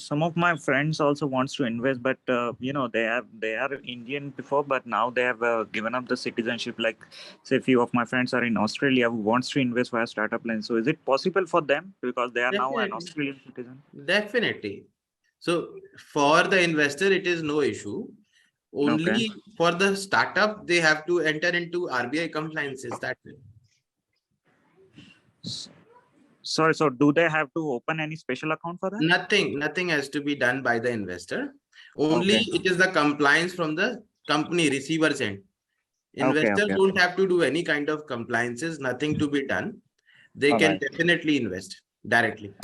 some of my friends also wants to invest, but they are Indian before, but now they have given up the citizenship. Like, say, few of my friends are in Australia who wants to invest via StartupLanes. So, is it possible for them because they are now an Definitely. Australian citizen? Definitely. So for the investor, it is no issue. Okay. Only for the startup, they have to enter into RBI compliances. That's it. Sorry, so do they have to open any special account for that? Nothing has to be done by the investor. Only Okay. it is the compliance from the company receiver's end. Okay. Investors Okay. don't have to do any kind of compliances, nothing to be done. They All can right. definitely invest directly.